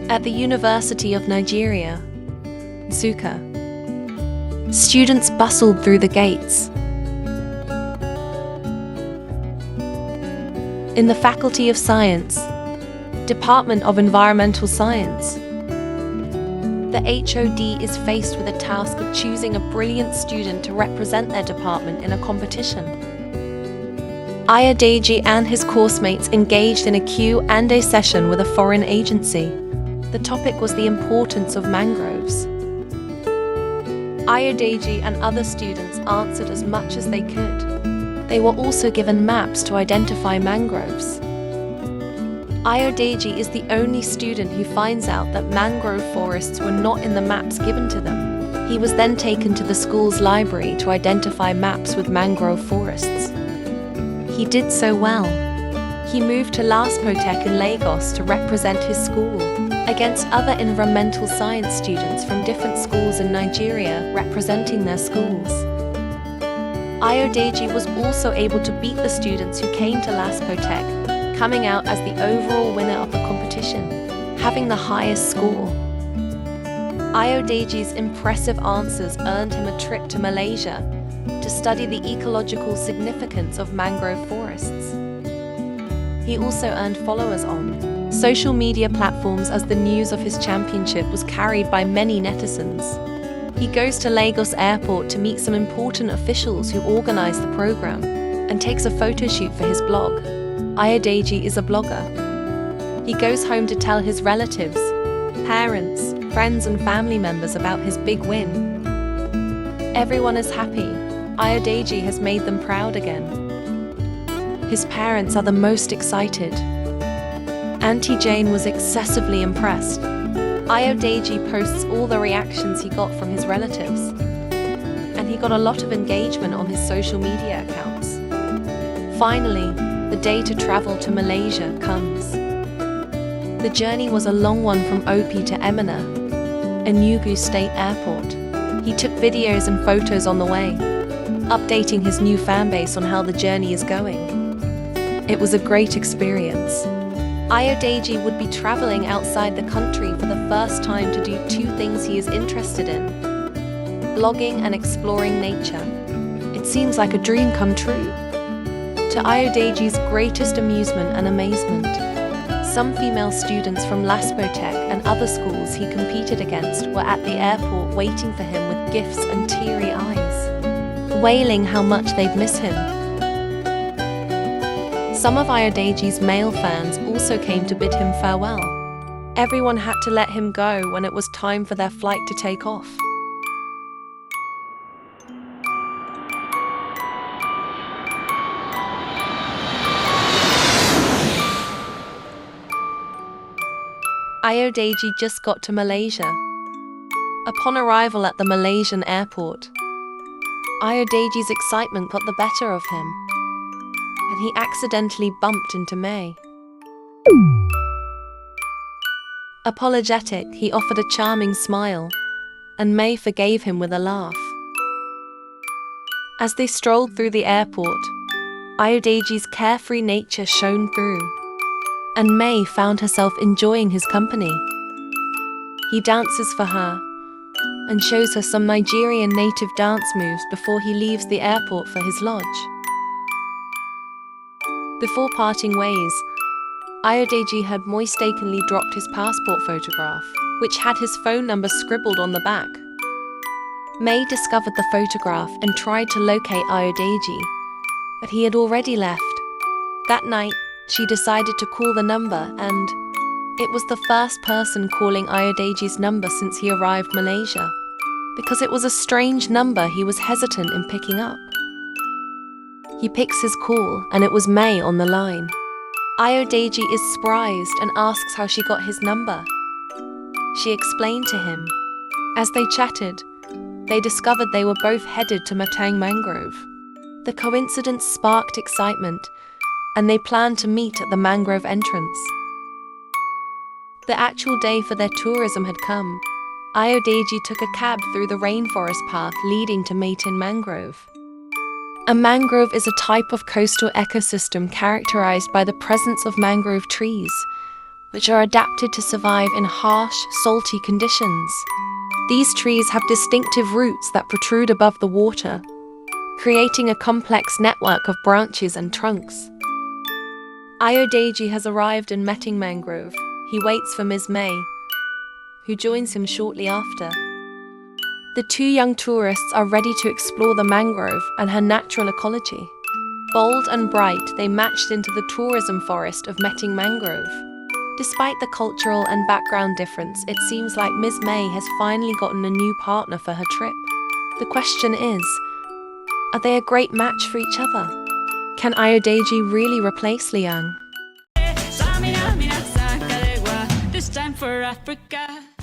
At the University of Nigeria, Nsukka, students bustled through the gates. In the Faculty of Science, Department of Environmental Science, the HOD is faced with a task of choosing a brilliant student to represent their department in a competition. Ayodej and his coursemates engaged in a Q&A session with a foreign agency. The topic was the importance of mangroves. Ayodej and other students answered as much as they could. They were also given maps to identify mangroves. Ayodej is the only student who finds out that mangrove forests were not in the maps given to them. He was then taken to the school's library to identify maps with mangrove forests. He did so well. He moved to Laspotech in Lagos to represent his school against other environmental science students from different schools in Nigeria representing their schools. Ayodej was also able to beat the students who came to Laspotech, coming out as the overall winner of the competition, having the highest score. Ayodej's impressive answers earned him a trip to Malaysia to study the ecological significance of mangrove forests. He also earned followers on social media platforms as the news of his championship was carried by many netizens. He goes to Lagos Airport to meet some important officials who organize the program and takes a photo shoot for his blog. Ayodej is a blogger. He goes home to tell his relatives, parents, friends and family members about his big win. Everyone is happy. Ayodej has made them proud again. His parents are the most excited. Auntie Jane was excessively impressed. Ayodej posts all the reactions he got from his relatives, and he got a lot of engagement on his social media accounts. Finally, the day to travel to Malaysia comes. The journey was a long one from OP to Emina, Enugu State Airport. He took videos and photos on the way, updating his new fanbase on how the journey is going. It was a great experience. Ayodej would be traveling outside the country for the first time to do two things he is interested in: blogging and exploring nature. It seems like a dream come true. To Ayodej's greatest amusement and amazement, some female students from Laspotech and other schools he competed against were at the airport waiting for him with gifts and teary eyes, wailing how much they'd miss him. Some of Ayodej's male fans also came to bid him farewell. Everyone had to let him go when it was time for their flight to take off. Ayodej just got to Malaysia. Upon arrival at the Malaysian airport, Ayodej's excitement got the better of him, and he accidentally bumped into May. Apologetic, he offered a charming smile, and May forgave him with a laugh. As they strolled through the airport, Ayodej's carefree nature shone through, and May found herself enjoying his company. He dances for her and shows her some Nigerian native dance moves before he leaves the airport for his lodge. Before parting ways, Ayodej had mistakenly dropped his passport photograph, which had his phone number scribbled on the back. May discovered the photograph and tried to locate Ayodej, but he had already left. That night, she decided to call the number, and it was the first person calling Ayodej's number since he arrived in Malaysia. Because it was a strange number, he was hesitant in picking up. He picks his call, and it was May on the line. Ayodej is surprised and asks how she got his number. She explained to him. As they chatted, they discovered they were both headed to Metang Mangrove. The coincidence sparked excitement, and they planned to meet at the mangrove entrance. The actual day for their tourism had come. Ayodej took a cab through the rainforest path leading to Metang Mangrove. A mangrove is a type of coastal ecosystem characterized by the presence of mangrove trees, which are adapted to survive in harsh, salty conditions. These trees have distinctive roots that protrude above the water, creating a complex network of branches and trunks. Ayodej has arrived in Metang Mangrove. He waits for Ms. May, who joins him shortly after. The two young tourists are ready to explore the mangrove and her natural ecology. Bold and bright, they matched into the tourism forest of Metang Mangrove. Despite the cultural and background difference, it seems like Ms. May has finally gotten a new partner for her trip. The question is, are they a great match for each other? Can Ayodej really replace Liang? This time for Africa.